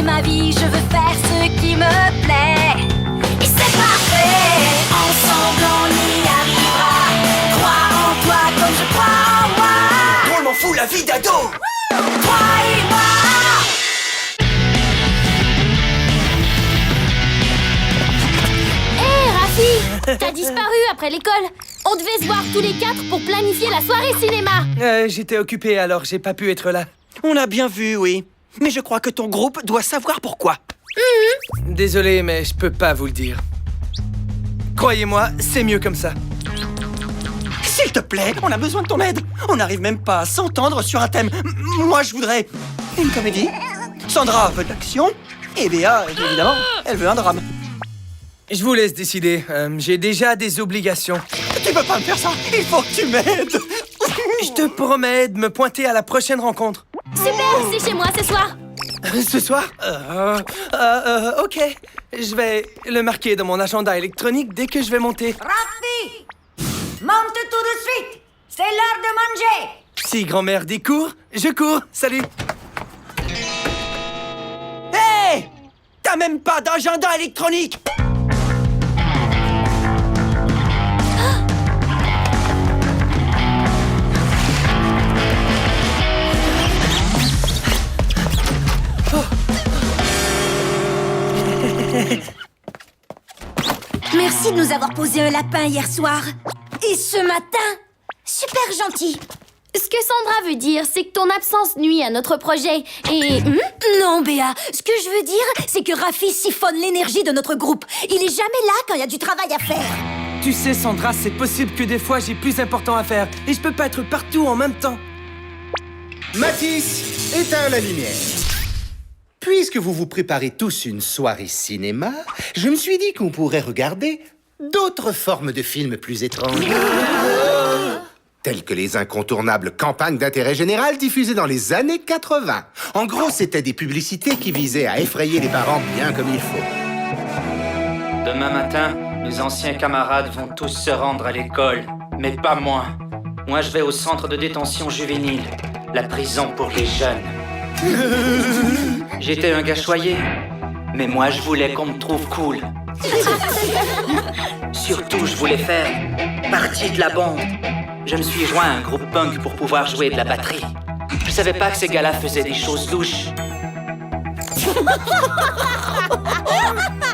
c'est ma vie, je veux faire ce qui me plaît. Et c'est parfait, ensemble on y arrivera. Crois en toi comme je crois en moi. Drôlement fou la vie d'ado. Toi et moi. T'as disparu après l'école. On devait se voir tous les 4 pour planifier la soirée cinéma. J'étais occupé, alors j'ai pas pu être là. On a bien vu, oui. Mais je crois que ton groupe doit savoir pourquoi. Désolé, mais je peux pas vous le dire. Croyez-moi, c'est mieux comme ça. S'il te plaît, on a besoin de ton aide. On n'arrive même pas à s'entendre sur un thème. Moi, je voudrais une comédie. Sandra veut de l'action. Et Béa, évidemment, elle veut un drame. Je vous laisse décider. J'ai déjà des obligations. Tu peux pas me faire ça. Il faut que tu m'aides. Je te promets de me pointer à la prochaine rencontre. Super, c'est chez moi ce soir. Ce soir ok. Je vais le marquer dans mon agenda électronique dès que je vais monter. Rafi, monte tout de suite. C'est l'heure de manger. Si grand-mère dit cours, je cours. Salut. Hé! T'as même pas d'agenda électronique. Merci de nous avoir posé un lapin hier soir. Et ce matin, super gentil. Ce que Sandra veut dire, c'est que ton absence nuit à notre projet. Et... Non, Béa, ce que je veux dire, c'est que Rafi siphonne l'énergie de notre groupe. Il est jamais là quand il y a du travail à faire. Tu sais, Sandra, c'est possible que des fois j'ai plus important à faire. Et je peux pas être partout en même temps. Mathis, éteins la lumière. Puisque vous vous préparez tous une soirée cinéma, je me suis dit qu'on pourrait regarder d'autres formes de films plus étranges. Telles que les incontournables campagnes d'intérêt général diffusées dans les années 80. En gros, c'était des publicités qui visaient à effrayer les parents bien comme il faut. Demain matin, mes anciens camarades vont tous se rendre à l'école, mais pas moi. Moi, je vais au centre de détention juvénile, la prison pour les jeunes. J'étais un gars choyé, mais moi, je voulais qu'on me trouve cool. Surtout, je voulais faire partie de la bande. Je me suis joint à un groupe punk pour pouvoir jouer de la batterie. Je savais pas que ces gars-là faisaient des choses louches.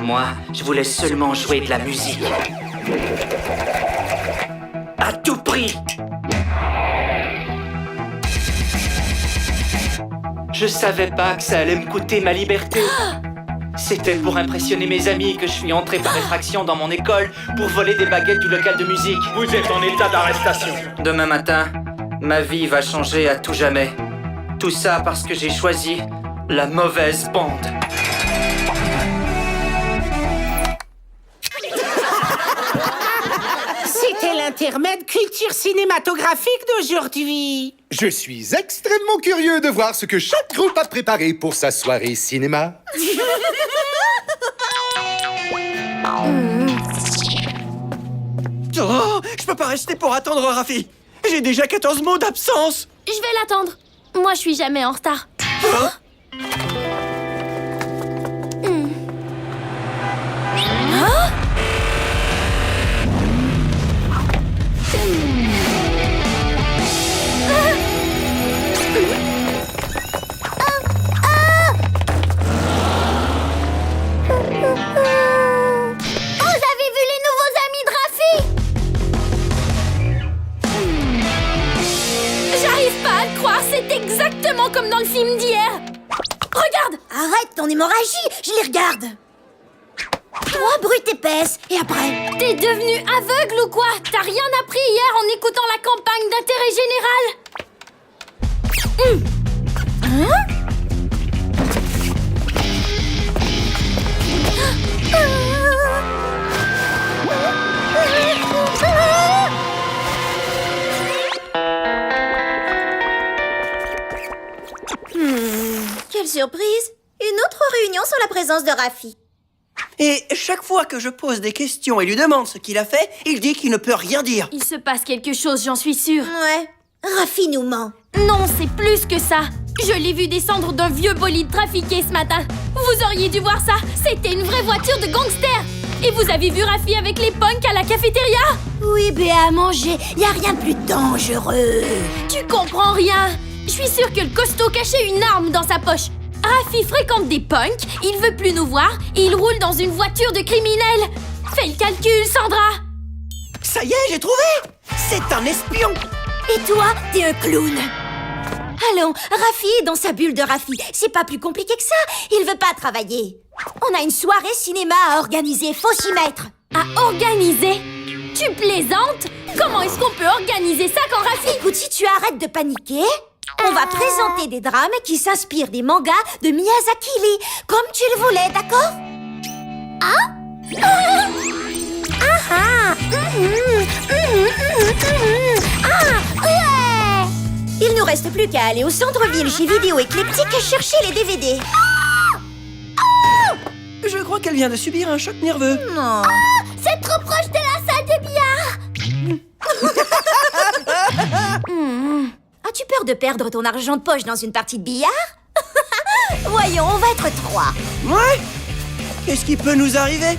Moi, je voulais seulement jouer de la musique. À tout prix. Je savais pas que ça allait me coûter ma liberté. C'était pour impressionner mes amis que je suis entré par effraction dans mon école pour voler des baguettes du local de musique. Vous êtes en état d'arrestation. Demain matin, ma vie va changer à tout jamais. Tout ça parce que j'ai choisi la mauvaise bande. C'était l'intermède culture cinématographique d'aujourd'hui. Je suis extrêmement curieux de voir ce que chaque groupe a préparé pour sa soirée cinéma. Oh, je peux pas rester pour attendre Rafi. J'ai déjà 14 mots d'absence. Je vais l'attendre. Moi, je suis jamais en retard. Hein? C'est exactement comme dans le film d'hier. Regarde! Arrête ton hémorragie, je les regarde. 3 brutes épaisses, et après? T'es devenu aveugle ou quoi? T'as rien appris hier en écoutant la campagne d'intérêt général? Quelle surprise! Une autre réunion sans la présence de Rafi. Et chaque fois que je pose des questions et lui demande ce qu'il a fait, il dit qu'il ne peut rien dire. Il se passe quelque chose, j'en suis sûre. Ouais, Rafi nous ment. Non, c'est plus que ça. Je l'ai vu descendre d'un vieux bolide trafiqué ce matin. Vous auriez dû voir ça. C'était une vraie voiture de gangster. Et vous avez vu Rafi avec les punks à la cafétéria? Oui, Béa, à manger, y a rien de plus dangereux. Tu comprends rien. Je suis sûre que le costaud cachait une arme dans sa poche. Rafi fréquente des punks, il veut plus nous voir et il roule dans une voiture de criminels. Fais le calcul, Sandra. Ça y est, j'ai trouvé! C'est un espion! Et toi, t'es un clown. Allons, Rafi est dans sa bulle de Rafi. C'est pas plus compliqué que ça. Il veut pas travailler. On a une soirée cinéma à organiser, faut s'y mettre. À organiser? Tu plaisantes? Comment est-ce qu'on peut organiser ça quand Rafi... Écoute, si tu arrêtes de paniquer, on va présenter des drames qui s'inspirent des mangas de Miyazaki Lee, comme tu le voulais, d'accord? Il nous reste plus qu'à aller au centre-ville chez Vidéo Éclectique chercher les DVD. Je crois qu'elle vient de subir un choc nerveux. Non. C'est trop proche de la salle de billard. As-tu peur de perdre ton argent de poche dans une partie de billard? Voyons, on va être 3. Ouais? Qu'est-ce qui peut nous arriver?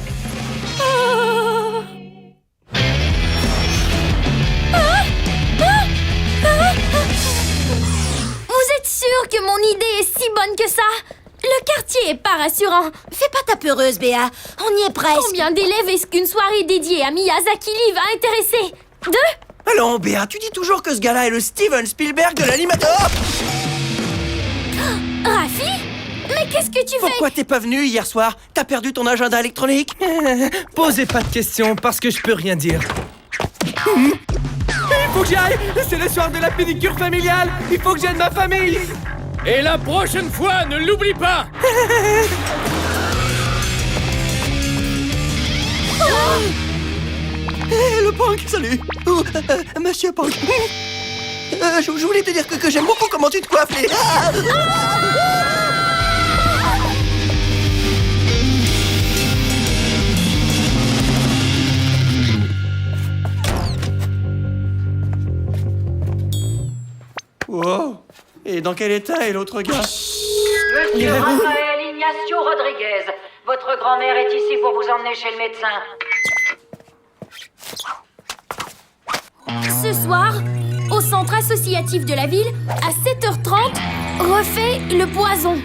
Vous êtes sûr que mon idée est si bonne que ça? Le quartier est pas rassurant. Fais pas ta peureuse, Béa. On y est presque. Combien d'élèves est-ce qu'une soirée dédiée à Miyazaki Lee va intéresser? 2? Allons, Béa, tu dis toujours que ce gars-là est le Steven Spielberg de l'animateur. Rafi? Mais qu'est-ce que tu fais? Pourquoi t'es pas venu hier soir? T'as perdu ton agenda électronique? Posez pas de questions parce que je peux rien dire. Il faut que j'y aille! C'est le soir de la pédicure familiale! Il faut que j'aide ma famille! Et la prochaine fois, ne l'oublie pas! Le punk, salut. Monsieur Punk. Je voulais te dire que j'aime beaucoup comment tu te coiffes les... Wow. Et dans quel état est l'autre gars? Monsieur Raphaël Ignacio Rodriguez, votre grand-mère est ici pour vous emmener chez le médecin. Ce soir, au centre associatif de la ville, à 7h30, refait le poison.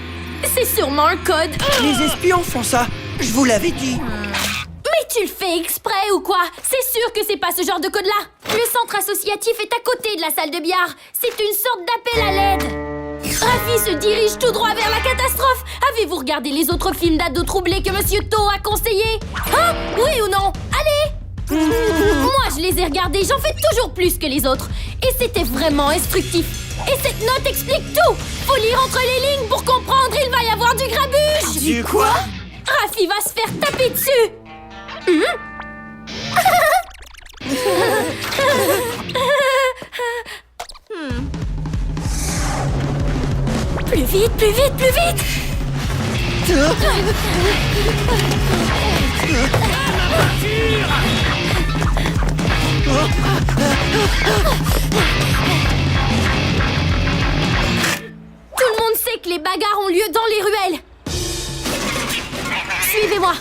C'est sûrement un code. Les espions font ça. Je vous l'avais dit. Mais tu le fais exprès ou quoi? C'est sûr que c'est pas ce genre de code-là. Le centre associatif est à côté de la salle de billard. C'est une sorte d'appel à l'aide. Rafi se dirige tout droit vers la catastrophe. Avez-vous regardé les autres films d'ados troublés que Monsieur To a conseillés? Hein? Oui ou non? Allez! Moi, je les ai regardés. J'en fais toujours plus que les autres. Et c'était vraiment instructif. Et cette note explique tout. Faut lire entre les lignes pour comprendre. Il va y avoir du grabuge. Du quoi? Rafi va se faire taper dessus. Plus vite, plus vite, plus vite! Tout le monde sait que les bagarres ont lieu dans les ruelles. Suivez-moi.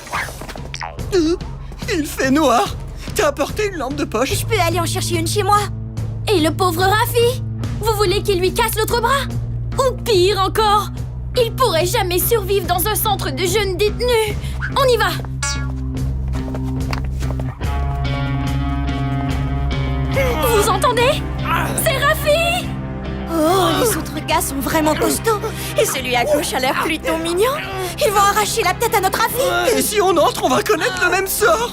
Il fait noir. T'as apporté une lampe de poche? Je peux aller en chercher une chez moi. Et le pauvre Rafi? Vous voulez qu'il lui casse l'autre bras? Ou pire encore, il pourrait jamais survivre dans un centre de jeunes détenus. On y va. Vous entendez? C'est Rafi! Oh, les autres gars sont vraiment costauds. Et celui à gauche a l'air plutôt mignon. Ils vont arracher la tête à notre Rafi. Et si on entre, on va connaître le même sort.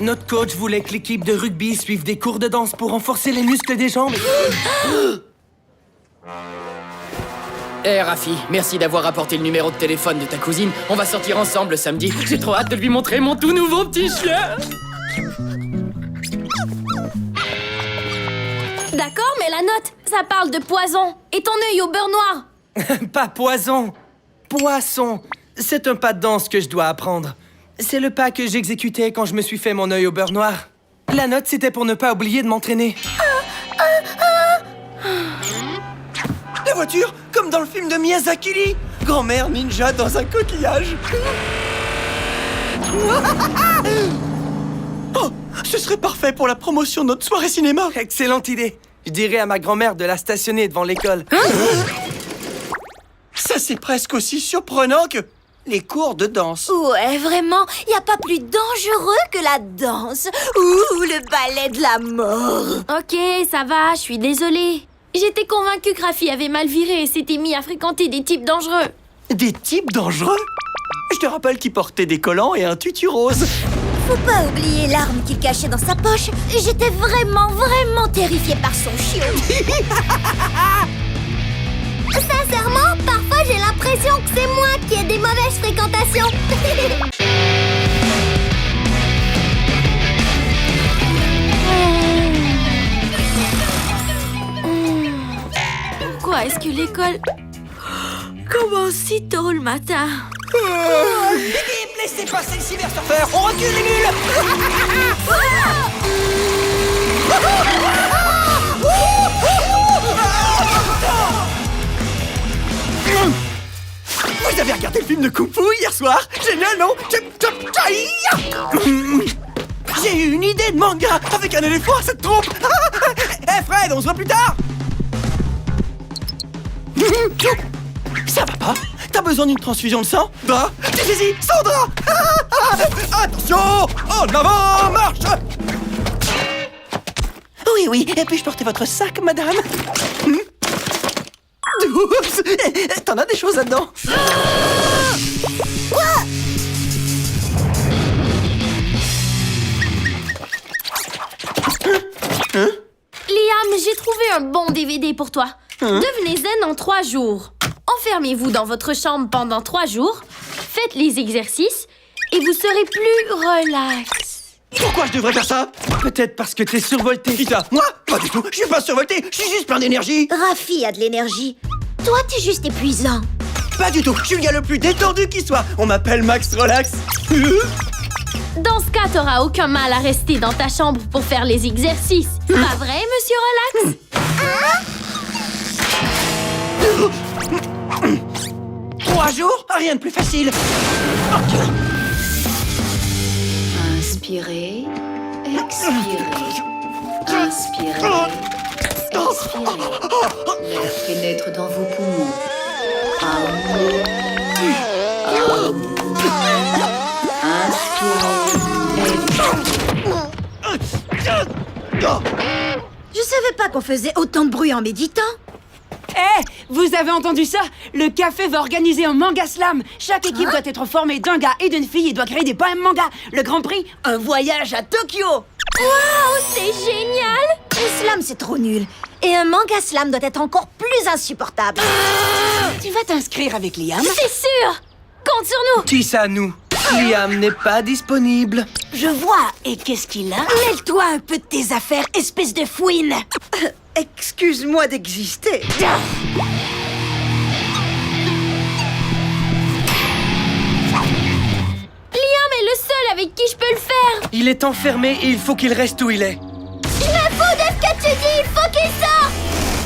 Notre coach voulait que l'équipe de rugby suive des cours de danse pour renforcer les muscles des jambes. Hé Rafi, merci d'avoir apporté le numéro de téléphone de ta cousine. On va sortir ensemble samedi. J'ai trop hâte de lui montrer mon tout nouveau petit chien. D'accord, mais la note, ça parle de poison. Et ton œil au beurre noir. Pas poison, poisson. C'est un pas de danse que je dois apprendre. C'est le pas que j'exécutais quand je me suis fait mon œil au beurre noir. La note, c'était pour ne pas oublier de m'entraîner. La voiture, comme dans le film de Miyazaki. Grand-mère ninja dans un coquillage. Oh, ce serait parfait pour la promotion de notre soirée cinéma. Excellente idée. Je dirais à ma grand-mère de la stationner devant l'école. Ça, c'est presque aussi surprenant que les cours de danse. Ouais, vraiment, y a pas plus dangereux que la danse. Ouh, le ballet de la mort. Ok, ça va, je suis désolée. J'étais convaincue que Rafi avait mal viré et s'était mis à fréquenter des types dangereux. Des types dangereux? Je te rappelle qu'il portait des collants et un tutu rose. Faut pas oublier l'arme qu'il cachait dans sa poche. J'étais vraiment terrifiée par son chiot. Sincèrement, parfois j'ai l'impression que c'est moi qui ai des mauvaises fréquentations. Pourquoi est-ce que l'école commence si tôt le matin? Équipe, laissez passer le cybersurfeur. On recule les mules. Vous avez regardé le film de Kung Fu hier soir? Génial, non? J'ai eu une idée de manga avec un éléphant à cette trompe. Hé Fred, on se voit plus tard. Ça va pas? T'as besoin d'une transfusion de sang? Dra? Saisis, Sandra. Attention! En avant, marche! Oui, et puis-je porter votre sac, madame? Oups! T'en as des choses là-dedans? Quoi? Liam, j'ai trouvé un bon DVD pour toi. Devenez zen en 3 jours. Enfermez-vous dans votre chambre pendant 3 jours, faites les exercices et vous serez plus relax. Pourquoi je devrais faire ça? Peut-être parce que t'es survolté. Qui ça? Moi? Pas du tout, je suis pas survolté, je suis juste plein d'énergie. Rafi a de l'énergie. Toi, t'es juste épuisant. Pas du tout, je suis le gars le plus détendu qui soit. On m'appelle Max Relax. Dans ce cas, t'auras aucun mal à rester dans ta chambre pour faire les exercices. Pas vrai, monsieur Relax? 3 jours? Rien de plus facile. Inspirez, expirez. Inspirez, expirez. L'air pénètre dans vos poumons. Je savais pas qu'on faisait autant de bruit en méditant. Vous avez entendu ça? Le café va organiser un manga slam. Chaque équipe doit être formée d'un gars et d'une fille et doit créer des poèmes manga. Le grand prix, un voyage à Tokyo. Waouh, c'est génial! Le slam, c'est trop nul. Et un manga slam doit être encore plus insupportable. Tu vas t'inscrire avec Liam? C'est sûr! Compte sur nous! Dis ça à nous. Liam n'est pas disponible. Je vois. Et qu'est-ce qu'il a? Mêle-toi un peu de tes affaires, espèce de fouine. Excuse-moi d'exister. Liam est le seul avec qui je peux le faire! Il est enfermé et il faut qu'il reste où il est. Je me fous de ce que tu dis, il faut qu'il sorte.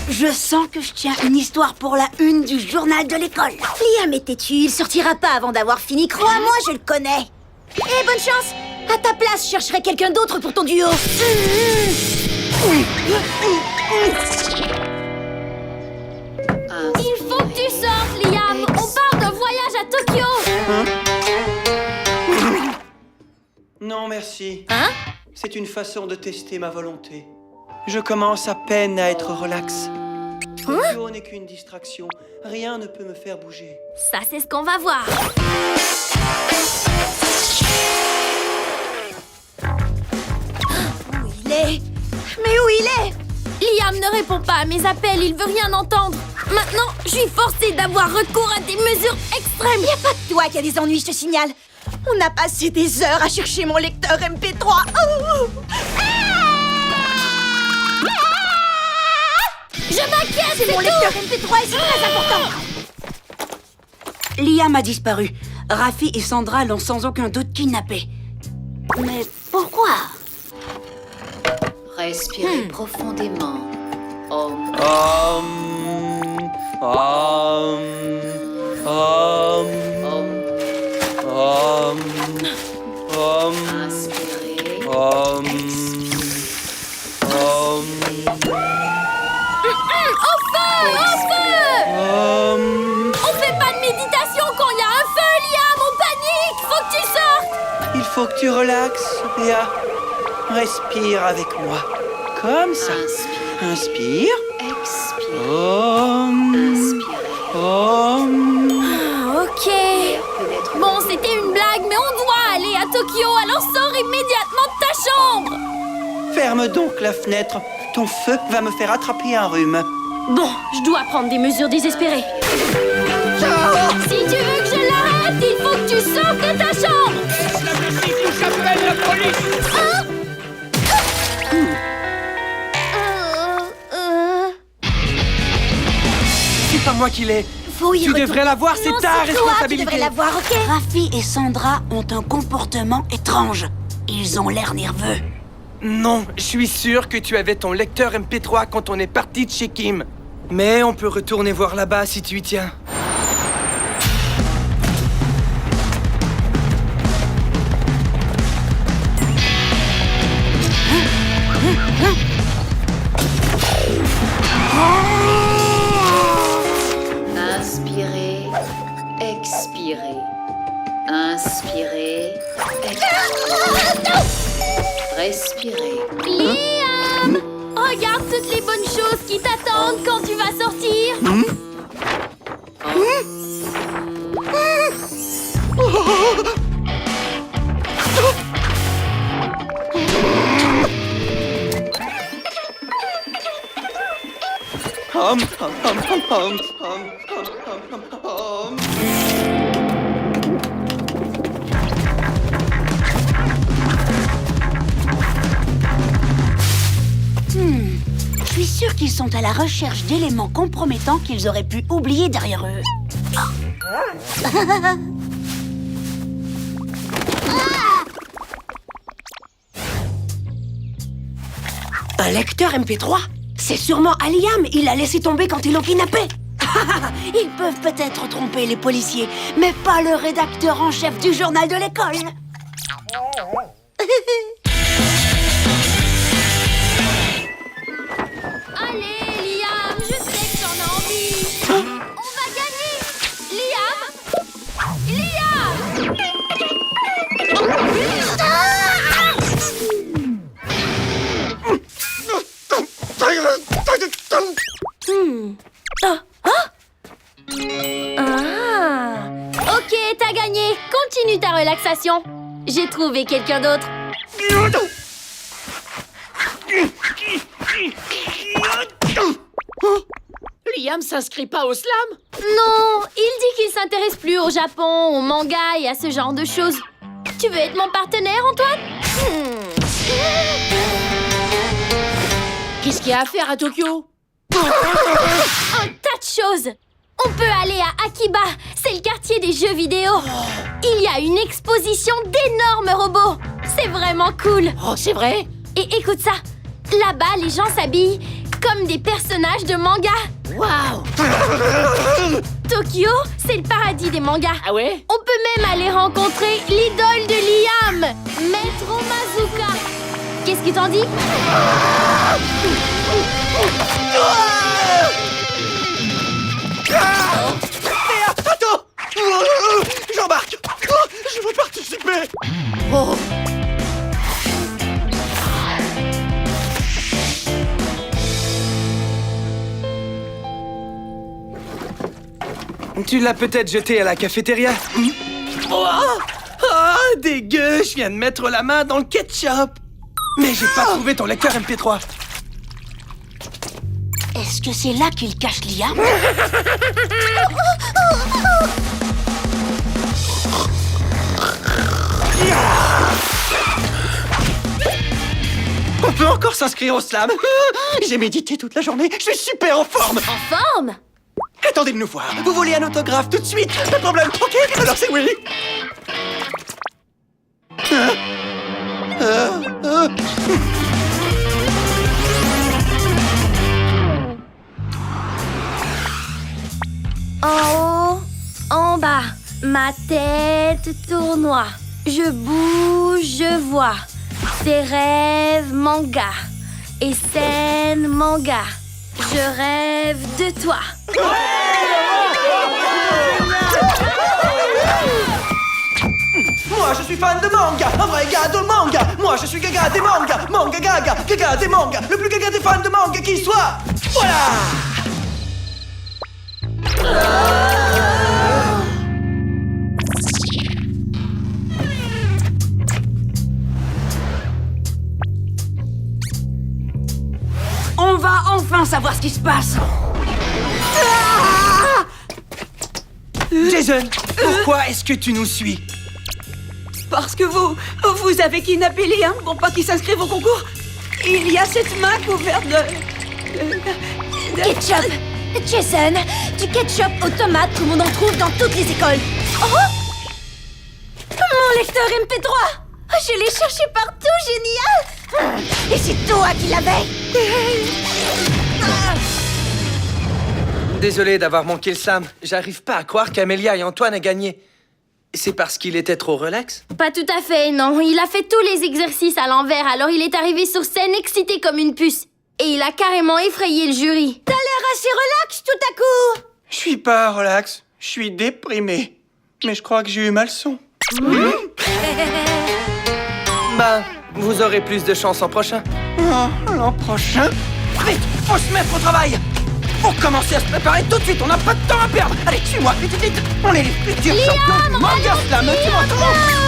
Je sens que je tiens une histoire pour la une du journal de l'école. Liam est têtu, il sortira pas avant d'avoir fini. Crois-moi, je le connais. Et bonne chance. À ta place, je chercherai quelqu'un d'autre pour ton duo. Il faut que tu sortes, Liam! On part d'un voyage à Tokyo! Non, merci. Hein? C'est une façon de tester ma volonté. Je commence à peine à être relax. Le duo n'est qu'une distraction. Rien ne peut me faire bouger. Ça, c'est ce qu'on va voir. Où il est? Mais où il est? Liam ne répond pas à mes appels, il veut rien entendre. Maintenant, je suis forcée d'avoir recours à des mesures extrêmes. Y a pas que toi qui a des ennuis, je te signale. On a passé des heures à chercher mon lecteur MP3. Oh. Je m'inquiète, C'est mon lecteur MP3 et c'est très important. Liam a disparu. Rafi et Sandra l'ont sans aucun doute kidnappé. Mais pourquoi? Respirez profondément. Inspirez. On fait pas de méditation quand il y a un feu, Liam. On panique. Faut que tu sortes. Il faut que tu relaxes, Béa. Respire avec moi. Comme ça. Inspire. Expirez. Ok. Bon, c'était une blague, mais on doit aller à Tokyo. Alors sors immédiatement de ta chambre. Ferme donc la fenêtre. Ton feu va me faire attraper un rhume. Bon, je dois prendre des mesures désespérées. Si tu veux que je l'arrête, il faut que tu sortes de ta chambre. J'appelle la police. C'est pas moi qui l'ai. Faut y Tu retourner. devrais la voir, c'est Non, ta c'est toi responsabilité. qui devrais la voir, ok? Rafi et Sandra ont un comportement étrange. Ils ont l'air nerveux. Non, je suis sûr que tu avais ton lecteur MP3 quand on est parti de chez Kim. Mais on peut retourner voir là-bas si tu y tiens. Inspirez. Expirez. Inspirez. Expirez. Respirez. Liam, regarde toutes les bonnes choses qui t'attendent quand tu vas sortir. Je suis sûre qu'ils sont à la recherche d'éléments compromettants qu'ils auraient pu oublier derrière eux. Un lecteur MP3? C'est sûrement à Liam. Il l'a laissé tomber quand ils l'ont kidnappé. Ils peuvent peut-être tromper les policiers, mais pas le rédacteur en chef du journal de l'école. Allez, Liam, je sais que t'en as envie. On va gagner. Liam. Ok, t'as gagné. Continue ta relaxation. J'ai trouvé quelqu'un d'autre. Liam s'inscrit pas au slam? Non, il dit qu'il s'intéresse plus au Japon, au manga et à ce genre de choses. Tu veux être mon partenaire, Antoine? Qu'est-ce qu'il y a à faire à Tokyo? Un tas de choses. On peut aller à Akiba, c'est le quartier des jeux vidéo. Il y a une exposition d'énormes robots. C'est vraiment cool. Oh, c'est vrai? Et écoute ça, là-bas, les gens s'habillent comme des personnages de manga. Waouh! Tokyo, c'est le paradis des mangas. Ah ouais? On peut même aller rencontrer l'idole de Liam, Maître Mazuka. Qu'est-ce qu'il t'en dit? Attends! J'embarque! Je veux participer! Oh! Tu l'as peut-être jeté à la cafétéria. Oh, dégueu! Je viens de mettre la main dans le ketchup. Mais j'ai pas trouvé ton lecteur MP3. Est-ce que c'est là qu'il cache Liam? On peut encore s'inscrire au slam. J'ai médité toute la journée, je suis super en forme. En forme? Attendez de nous voir. Vous voulez un autographe tout de suite? Pas de problème, ok? Alors c'est oui. En haut, en bas, ma tête tournoie. Je bouge, je vois. Tes rêves, manga. Et scène, manga. Je rêve de toi. Moi je suis fan de manga, un vrai gars de manga. Moi je suis gaga des mangas, manga gaga, gaga des mangas. Le plus gaga des fans de manga qui soit. Voilà. On va enfin savoir ce qui se passe. Jason, pourquoi est-ce que tu nous suis? Parce que vous avez kidnappé Liam pour pas qu'il s'inscrive au concours. Il y a cette main couverte de... Ketchup! Jason, du ketchup aux tomates comme on en trouve dans toutes les écoles. Oh! Mon lecteur MP3! Je l'ai cherché partout, génial! Et c'est toi qui l'avais! Désolé d'avoir manqué le Sam. J'arrive pas à croire qu'Amélia et Antoine aient gagné. C'est parce qu'il était trop relax? Pas tout à fait, non. Il a fait tous les exercices à l'envers, alors il est arrivé sur scène excité comme une puce. Et il a carrément effrayé le jury. T'as l'air assez relax tout à coup! Je suis pas relax, je suis déprimé. Mais je crois que j'ai eu ma leçon. Ben, vous aurez plus de chance en prochain. Oh, l'an prochain? Vite, faut se mettre au travail! Faut commencer à se préparer tout de suite, on n'a pas de temps à perdre! Allez, suis-moi, vite, vite! On est les futurs champions du manga slam, tu m'entends?